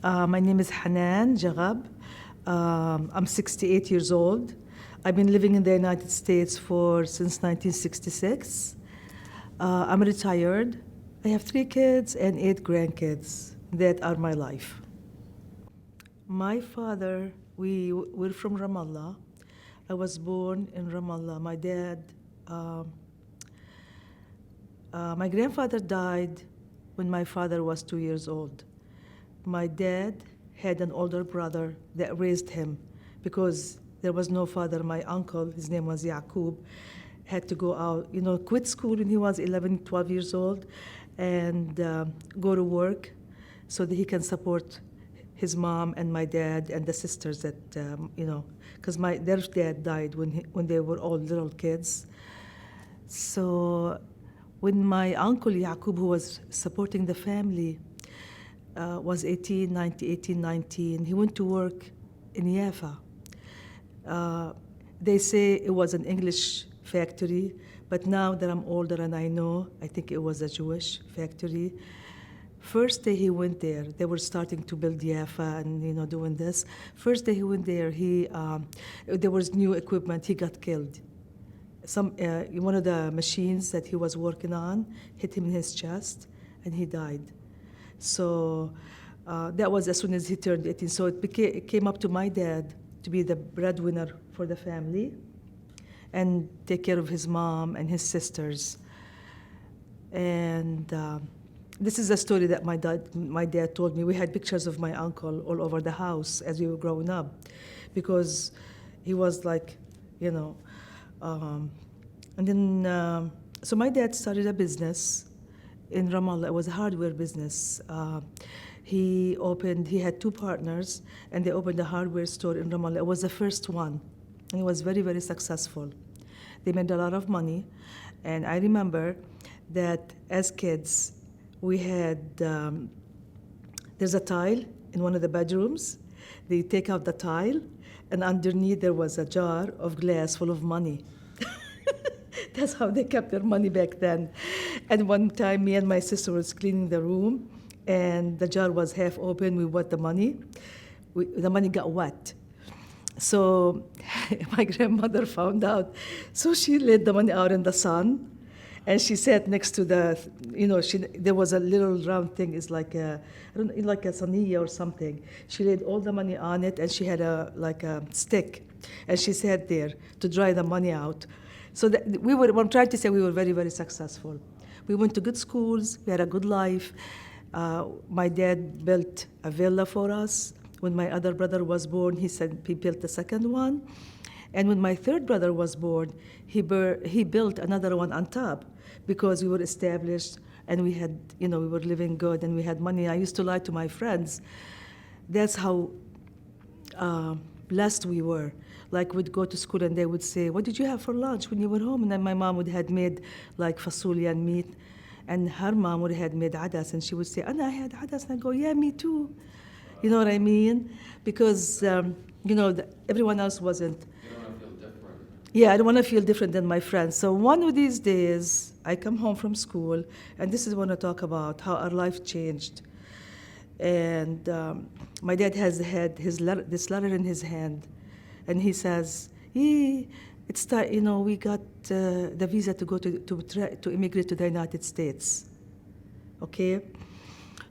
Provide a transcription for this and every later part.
My name is Hanan Jaghab. I'm 68 years old. I've been living in the United States since 1966. I'm retired. I have 3 kids and 8 grandkids. That are my life. My father, we're from Ramallah. I was born in Ramallah. My grandfather died when my father was 2 years old. My dad had an older brother that raised him because there was no father. My uncle, his name was Yaqub, had to go out, quit school when he was 11, 12 years old and go to work so that he can support his mom and my dad and the sisters that, because their dad died when they were all little kids. So when my uncle Yaqub, who was supporting the family, was 18, 19, he went to work in Jaffa. They say it was an English factory, but now that I'm older and I think it was a Jewish factory. First day he went there, they were starting to build Jaffa and doing this. First day he went there, there was new equipment, he got killed. One of the machines that he was working on hit him in his chest and he died. So that was as soon as he turned 18. So it came up to my dad to be the breadwinner for the family and take care of his mom and his sisters. And this is a story that my dad told me. We had pictures of my uncle all over the house as we were growing up because he was like, and then, so my dad started a business in Ramallah. It was a hardware business. He had 2 partners, and they opened a hardware store in Ramallah. It was the first one, and it was very, very successful. They made a lot of money, and I remember that as kids, we had, there's a tile in one of the bedrooms. They take out the tile, and underneath there was a jar of glass full of money. That's how they kept their money back then. And one time, me and my sister was cleaning the room, and the jar was half open. We wet the money. The money got wet. So my grandmother found out. So she laid the money out in the sun, and she sat next to there was a little round thing. It's like like a saniya or something. She laid all the money on it, and she had a stick, and she sat there to dry the money out. So what I'm trying to say, we were very, very successful. We went to good schools. We had a good life. My dad built a villa for us. When my other brother was born, he built the second one. And when my third brother was born, he built another one on top because we were established and we had, we were living good and we had money. I used to lie to my friends. That's how blessed we were. Like we'd go to school and they would say, "What did you have for lunch when you were home?" And then my mom would have made like fasulya and meat, and her mom would have made adas, and she would say, "Anna, I had adas," and I go, "Yeah, me too." You know what I mean? Because everyone else wasn't. You don't want to feel different. Yeah, I don't want to feel different than my friends. So one of these days, I come home from school, and this is when I talk about how our life changed. And my dad had this letter in his hand. And he says, it's time, we got the visa to go to immigrate to the United States. Okay?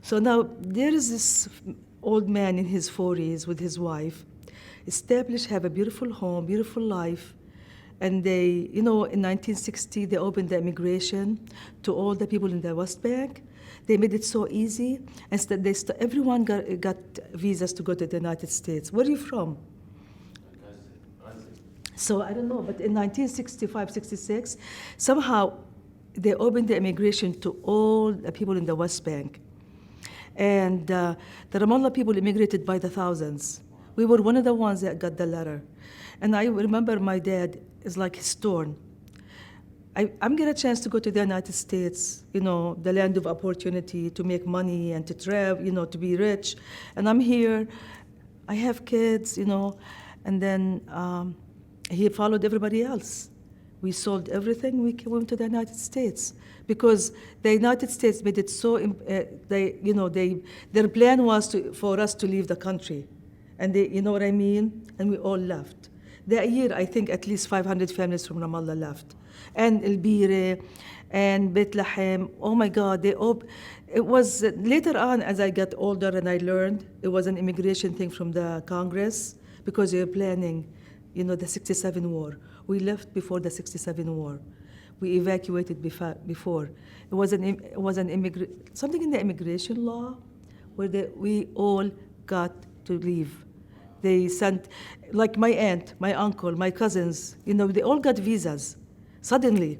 So now there is this old man in his 40s with his wife, established, have a beautiful home, beautiful life. And they, in 1960, they opened the immigration to all the people in the West Bank. They made it so easy. And everyone got visas to go to the United States. Where are you from? So I don't know, but in 1965, 66, somehow they opened the immigration to all the people in the West Bank. And the Ramallah people immigrated by the thousands. We were one of the ones that got the letter. And I remember my dad is like his torn. I'm getting a chance to go to the United States, the land of opportunity, to make money and to travel, to be rich. And I'm here, I have kids, and then he followed everybody else. We sold everything. We came to the United States because the United States made it so. Their plan was for us to leave the country, and you know what I mean. And we all left. That year, I think at least 500 families from Ramallah left, and El Bire, and Bethlehem. Oh my God! It was later on as I got older and I learned it was an immigration thing from the Congress because they were planning, the '67 war. We left before the '67 war. We evacuated before. It was something in the immigration law where we all got to leave. They sent, like my aunt, my uncle, my cousins, they all got visas suddenly.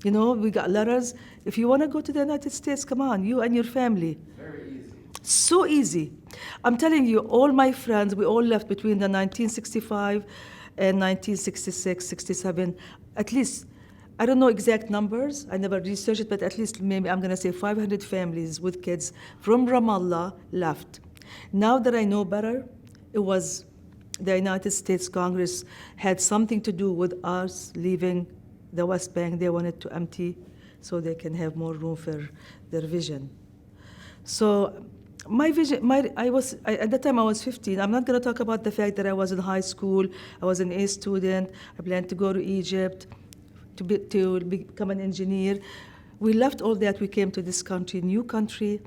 We got letters. If you want to go to the United States, come on, you and your family. Very easy. So easy. I'm telling you, all my friends, we all left between the 1965 and 1966, 67, at least, I don't know exact numbers, I never researched it, but at least maybe I'm going to say 500 families with kids from Ramallah left. Now that I know better, it was the United States Congress had something to do with us leaving the West Bank. They wanted to empty so they can have more room for their vision. So my vision, at that time I was 15. I'm not going to talk about the fact that I was in high school. I was an A student. I planned to go to Egypt to become an engineer. We left all that. We came to this country, new country.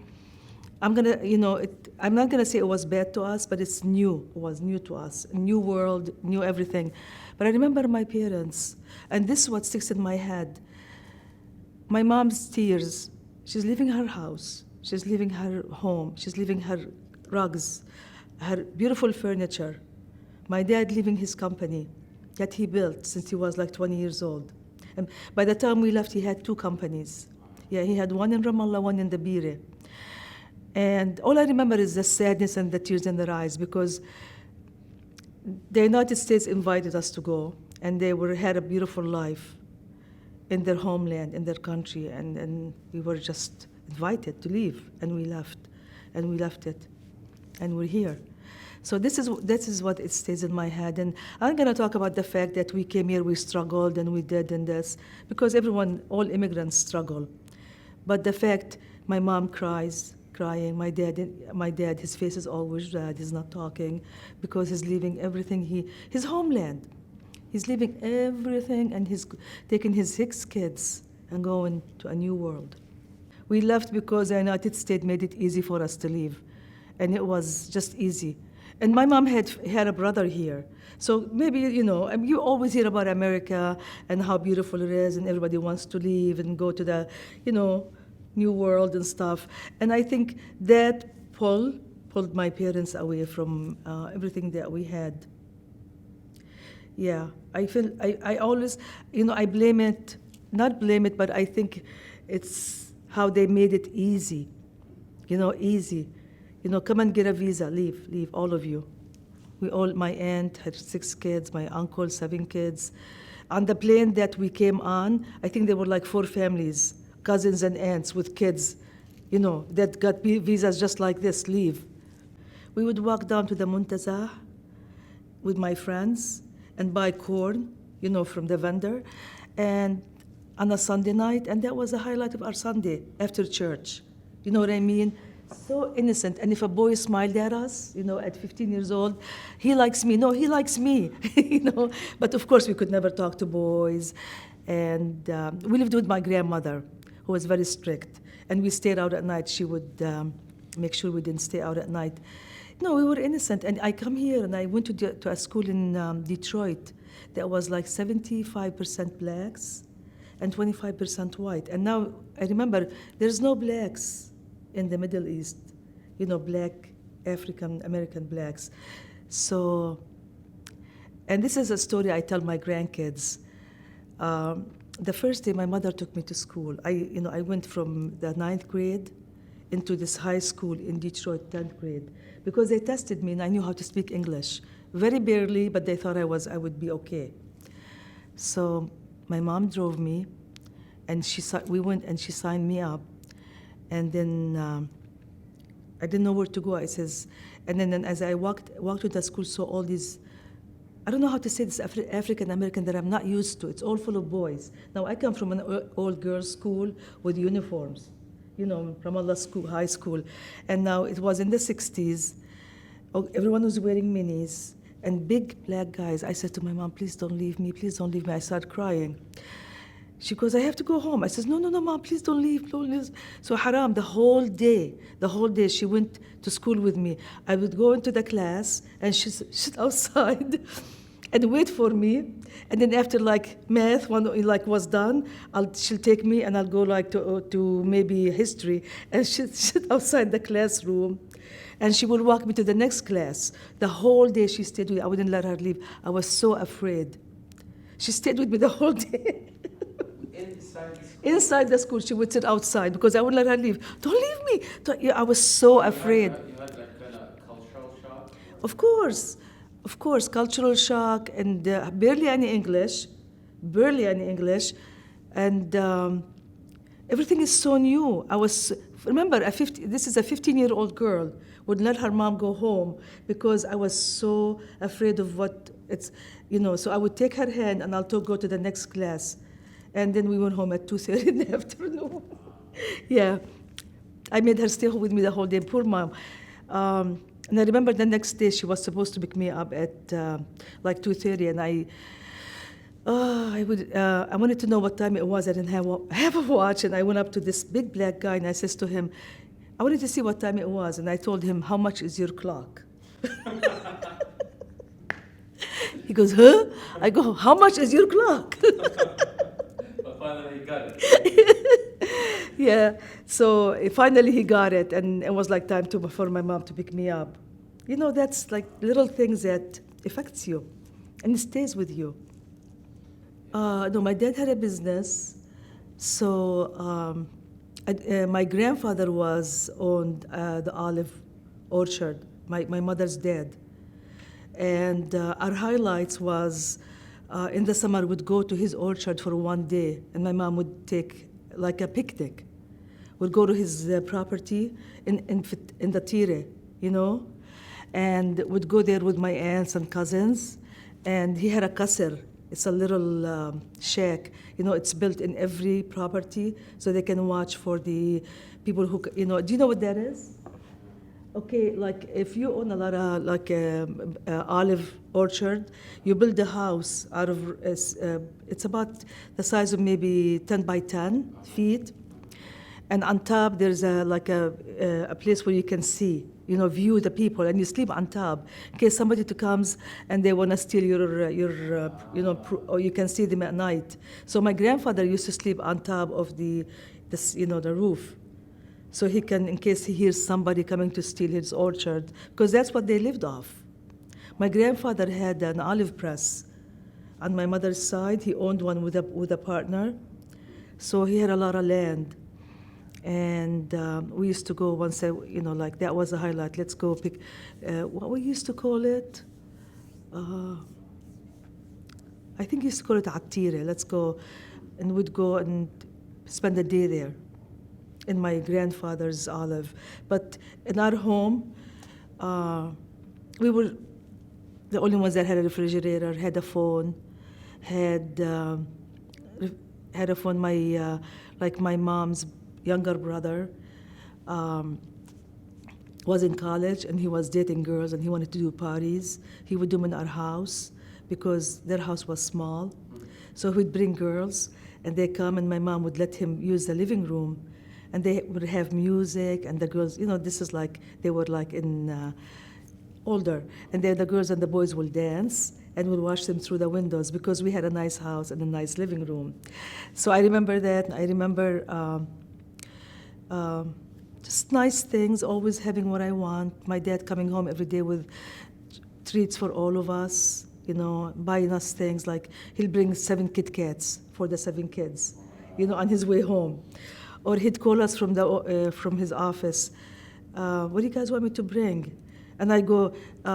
I'm not gonna say it was bad to us, but it's new. It was new to us, a new world, new everything. But I remember my parents, and this is what sticks in my head. My mom's tears. She's leaving her house. She's leaving her home. She's leaving her rugs, her beautiful furniture. My dad leaving his company that he built since he was like 20 years old. And by the time we left, he had 2 companies. Yeah, he had one in Ramallah, one in the Bire. And all I remember is the sadness and the tears in their eyes because the United States invited us to go, and they had a beautiful life in their homeland, in their country, and we were just invited to leave, and we left, and we left it, and we're here. So this is what it stays in my head, and I'm going to talk about the fact that we came here, we struggled, and we did and this, because all immigrants struggle. But the fact, my mom crying. My dad, his face is always red. He's not talking because he's leaving everything. His homeland. He's leaving everything, and he's taking his 6 kids and going to a new world. We left because the United States made it easy for us to leave, and it was just easy. And my mom had a brother here, so maybe you always hear about America and how beautiful it is, and everybody wants to leave and go to the, new world and stuff. And I think that pulled my parents away from everything that we had. Yeah, I always, I blame it, but I think it's how they made it easy. Easy. Come and get a visa, leave, all of you. My aunt had 6 kids, my uncle, 7 kids. On the plane that we came on, I think there were like 4 families, cousins and aunts with kids, that got visas just like this, leave. We would walk down to the Muntazah with my friends and buy corn, from the vendor, and on a Sunday night, and that was the highlight of our Sunday after church. You know what I mean? So innocent. And if a boy smiled at us, at 15 years old, he likes me. No, he likes me, But of course, we could never talk to boys. And we lived with my grandmother, who was very strict. And we stayed out at night. She would make sure we didn't stay out at night. No, we were innocent. And I come here, and I went to a school in Detroit that was like 75% blacks and 25% white. And now I remember there's no blacks in the Middle East, black, African American blacks. So, and this is a story I tell my grandkids. The first day my mother took me to school, I went from the 9th grade into this high school in Detroit, 10th grade, because they tested me and I knew how to speak English. Very barely, but they thought I would be okay. So my mom drove me, and we went and she signed me up. And then I didn't know where to go. And then as I walked to the school, saw all these I don't know how to say this African American that I'm not used to. It's all full of boys. Now I come from an all girls school with uniforms, Ramallah school, high school, and now it was in the 60s. Oh, everyone was wearing minis and big black guys. I said to my mom, please don't leave me, please don't leave me. I started crying. She goes, I have to go home. I says, no, no, no, mom, please don't leave, don't leave. So Haram, the whole day, she went to school with me. I would go into the class and she'd sit outside and wait for me. And then after math, when was done, she'll take me and I'll go to maybe history, and she'll sit outside the classroom. And she will walk me to the next class. The whole day she stayed with me. I wouldn't let her leave. I was so afraid. She stayed with me the whole day. Inside the school, she would sit outside because I wouldn't let her leave. Don't leave me. I was so afraid. You had kind of cultural shock? Of course, cultural shock, and barely any English, and everything is so new. Remember, this is a 15-year-old girl, would let her mom go home because I was so afraid of what it's, so I would take her hand and I'll go to the next class. And then we went home at 2:30 in the afternoon. Yeah. I made her stay with me the whole day, poor mom. And I remember the next day she was supposed to pick me up at 2:30, and I wanted to know what time it was. I didn't have a watch, and I went up to this big black guy and I says to him, I wanted to see what time it was, and I told him, how much is your clock? He goes, huh? I go, how much is your clock? Finally he got it. Yeah, so finally he got it, and it was time for my mom to pick me up. That's little things that affects you, and it stays with you. No, my dad had a business, so my grandfather owned the olive orchard. My mother's dad, and our highlights was. In the summer, would go to his orchard for one day, and my mom would take a picnic. We'd go to his property in the Tire, and would go there with my aunts and cousins. And he had a kasser. It's a little shack. It's built in every property so they can watch for the people who, do you know what that is? Okay, if you own a lot of olive orchard, you build a house out of, it's about the size of maybe 10 by 10 feet. And on top, there's a place where you can see, view the people, and you sleep on top in case somebody comes and they want to steal your or you can see them at night. So my grandfather used to sleep on top of the roof. So he can, in case he hears somebody coming to steal his orchard, because that's what they lived off. My grandfather had an olive press. On my mother's side, he owned one with a partner. So he had a lot of land. And we used to go once, that was a highlight. Let's go pick, what we used to call it? I think we used to call it Attire. Let's go, and we'd go and spend a day there in my grandfather's olive. But in our home, we were the only ones that had a refrigerator, had a phone, had a phone. My mom's younger brother was in college, and he was dating girls, and he wanted to do parties. He would do them in our house because their house was small. So he'd bring girls, and they come, and my mom would let him use the living room. And they would have music, and the girls, this is they were in older. And the girls and the boys will dance, and we'll watch them through the windows because we had a nice house and a nice living room. So I remember that. I remember just nice things, always having what I want. My dad coming home every day with treats for all of us, buying us things. He'll bring 7 Kit Kats for the 7 kids, on his way home. Or he'd call us from his office. What do you guys want me to bring? And I go,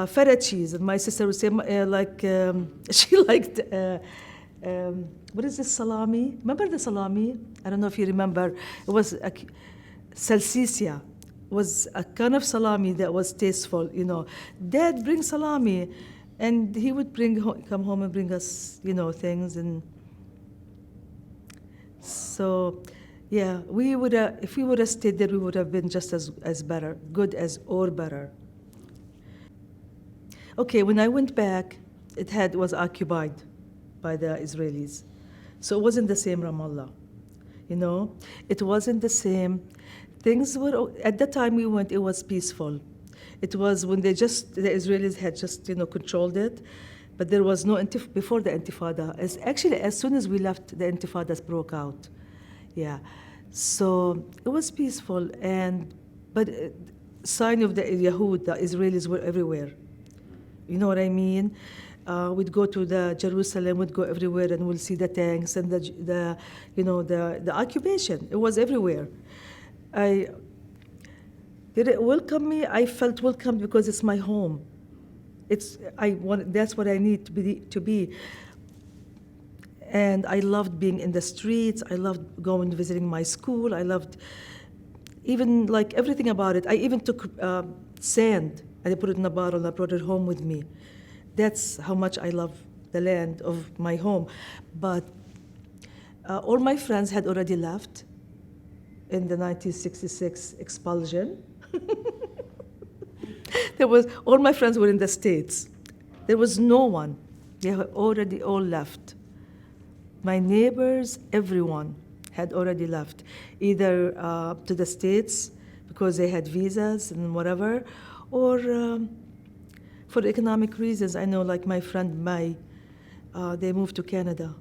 feta cheese. And my sister would say, she liked, what is this, salami? Remember the salami? I don't know if you remember. It was salsiccia. Was a kind of salami that was tasteful, Dad, bring salami. And he would come home and bring us, things. And so, yeah, we would if we would have stayed there, we would have been just as better, good as or better. Okay, when I went back, it was occupied by the Israelis. So it wasn't the same Ramallah, It wasn't the same. Things were, at the time we went, it was peaceful. It was when the Israelis had just, controlled it, but there was no, before the Intifada. As soon as we left, the Intifadas broke out. Yeah. So it was peaceful, but sign of the Yahud, the Israelis were everywhere. You know what I mean? We'd go to the Jerusalem, we'd go everywhere, and we'll see the tanks and the occupation. It was everywhere. Did it welcome me? I felt welcomed because it's my home. That's what I need to be. And I loved being in the streets. I loved going visiting my school. I loved even like everything about it. I even took sand and I put it in a bottle and I brought it home with me. That's how much I love the land of my home. But all my friends had already left in the 1966 expulsion. All my friends were in the States. There was no one. They had already all left. My neighbors, everyone had already left, either to the States because they had visas and whatever, or for economic reasons. I know, like my friend Mai, they moved to Canada.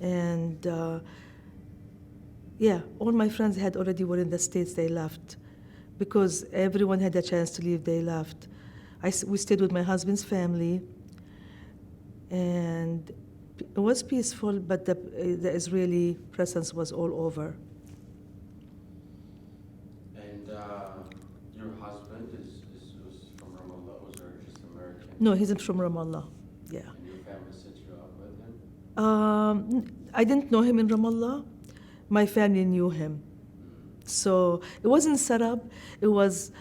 And all my friends had already were in the States, they left. Because everyone had a chance to leave, they left. We stayed with my husband's family, and it was peaceful, but the Israeli presence was all over. And your husband was from Ramallah, or just American? No, he's from Ramallah, yeah. And your family set you up with him? I didn't know him in Ramallah. My family knew him. So it wasn't set up. It was,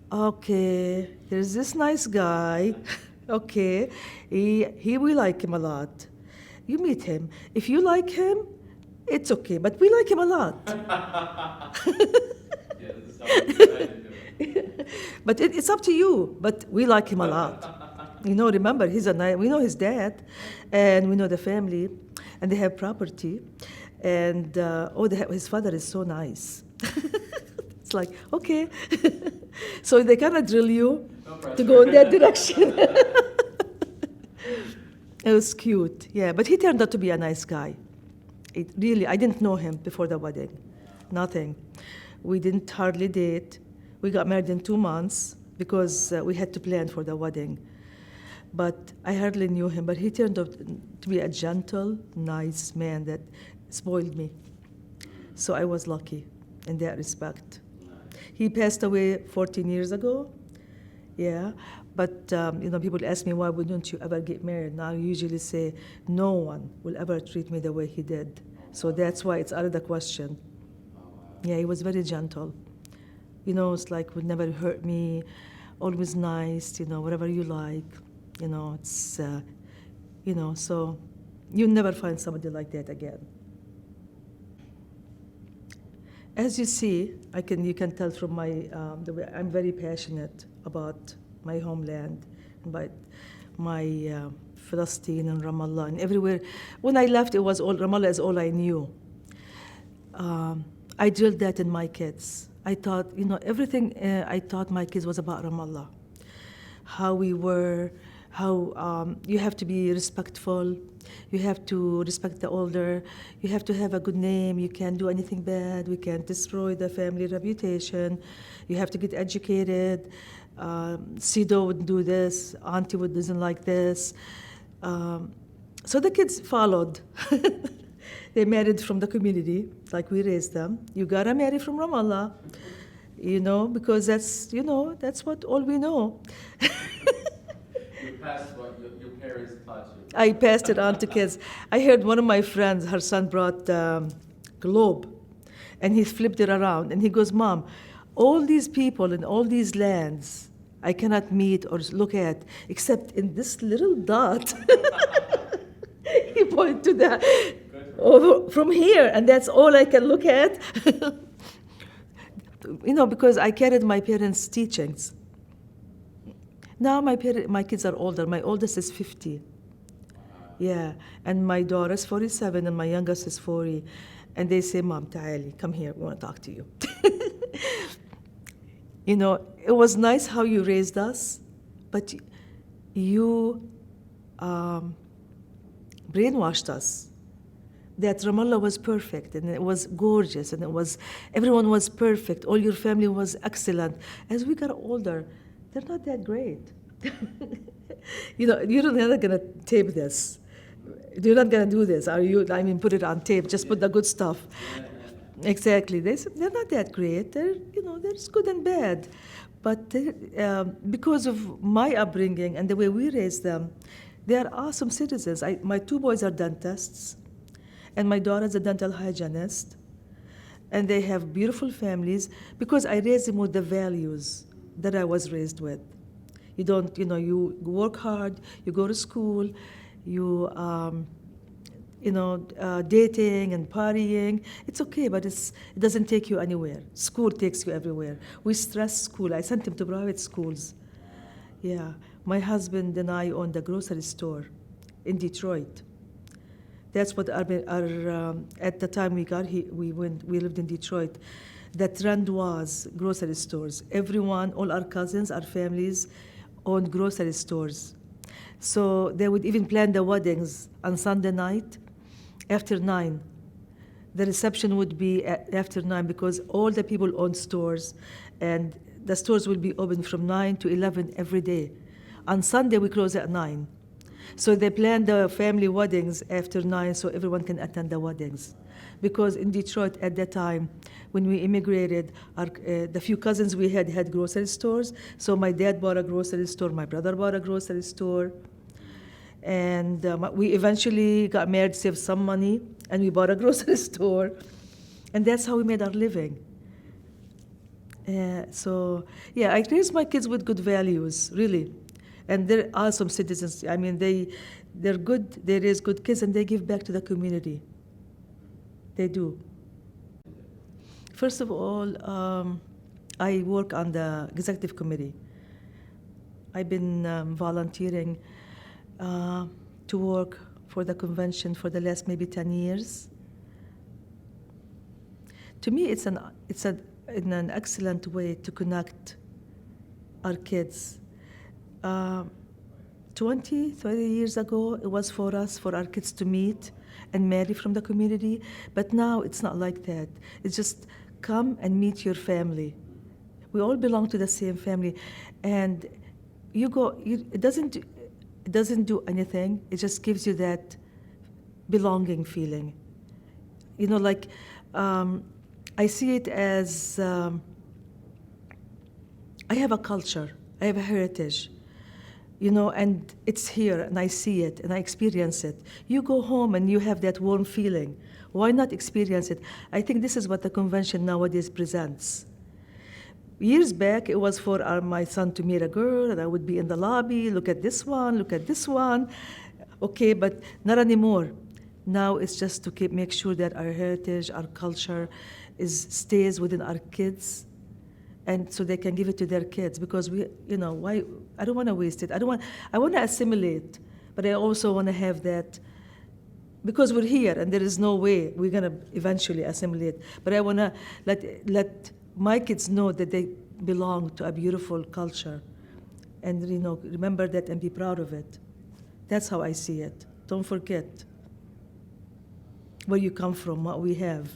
okay, there's this nice guy. Okay, we like him a lot. You meet him. If you like him, it's okay, but we like him a lot. Yeah, this is how we decided to do it. But it's up to you, but we like him a lot. Remember, we know his dad, and we know the family, and they have property. And his father is so nice. It's like, okay. So they kind of drill you to go in that direction. It was cute, yeah. But he turned out to be a nice guy. I didn't know him before the wedding, nothing. We didn't hardly date. We got married in 2 months because we had to plan for the wedding. But I hardly knew him, but he turned out to be a gentle, nice man that spoiled me. So I was lucky in that respect. He passed away 14 years ago, yeah. But, people ask me, why wouldn't you ever get married? Now I usually say, no one will ever treat me the way he did. So that's why it's out of the question. Yeah, he was very gentle. It's like, would never hurt me, always nice, whatever you like. It's, so you'll never find somebody like that again. As you see, you can tell from the way I'm very passionate about my homeland, about my Palestine and Ramallah and everywhere. When I left, Ramallah is all I knew. I drilled that in my kids. I thought, everything I taught my kids was about Ramallah. How we were, how you have to be respectful, you have to respect the older, you have to have a good name, you can't do anything bad, we can't destroy the family reputation, you have to get educated, Sido would do this, Auntie doesn't like this. So the kids followed. They married from the community, like we raised them. You gotta marry from Ramallah, because that's what all we know. You passed what your parents taught you. I passed it on to kids. I heard one of my friends, her son brought globe, and he flipped it around, and he goes, Mom, all these people in all these lands I cannot meet or look at, except in this little dot. He pointed to the, from here, and that's all I can look at. Because I carried my parents' teachings. Now my kids are older. My oldest is 50. Yeah, and my daughter's 47, and my youngest is 40. And they say, Mom, ta'ali, come here, we want to talk to you. It was nice how you raised us, but you brainwashed us that Ramallah was perfect, and it was gorgeous, and everyone was perfect, all your family was excellent. As we got older, they're not that great. You're not gonna tape this. You're not gonna do this, are you? I mean, put it on tape, just put the good stuff. Exactly. They're not that great. There's good and bad. But because of my upbringing and the way we raised them, they are awesome citizens. My two boys are dentists, and my daughter's a dental hygienist. And they have beautiful families because I raised them with the values that I was raised with. You work hard, you go to school, you dating and partying. It's okay, but it doesn't take you anywhere. School takes you everywhere. We stress school. I sent him to private schools. Yeah. My husband and I owned a grocery store in Detroit. That's what at the time we lived in Detroit. The trend was grocery stores. Everyone, all our cousins, our families, owned grocery stores. So they would even plan the weddings on Sunday night after 9. The reception would be after 9 because all the people owned stores, and the stores will be open from 9 to 11 every day. On Sunday, we close at 9. So they plan the family weddings after 9 so everyone can attend the weddings. Because in Detroit at that time, when we immigrated, the few cousins we had grocery stores. So my dad bought a grocery store, my brother bought a grocery store. And we eventually got married, saved some money, and we bought a grocery store. And that's how we made our living. I raised my kids with good values, really. And they're awesome citizens. I mean, they're good, they raise good kids, and they give back to the community. They do. First of all, I work on the executive committee. I've been volunteering to work for the convention for the last maybe 10 years. To me, it's an excellent way to connect our kids. 20, 30 years ago, it was for our kids to meet and marry from the community, but now it's not like that. It's just come and meet your family. We all belong to the same family, and it doesn't do anything. It just gives you that belonging feeling. I see it as I have a culture, I have a heritage. And it's here, and I see it, and I experience it. You go home, and you have that warm feeling. Why not experience it? I think this is what the convention nowadays presents. Years back, it was for my son to meet a girl, and I would be in the lobby, look at this one, look at this one. Okay, but not anymore. Now it's just to make sure that our heritage, our culture, stays within our kids, and so they can give it to their kids, because why? I don't want to waste it. I want to assimilate, but I also want to have that, because we're here and there is no way we're going to eventually assimilate. But I want to let my kids know that they belong to a beautiful culture, and remember that and be proud of it. That's how I see it. Don't forget where you come from, what we have.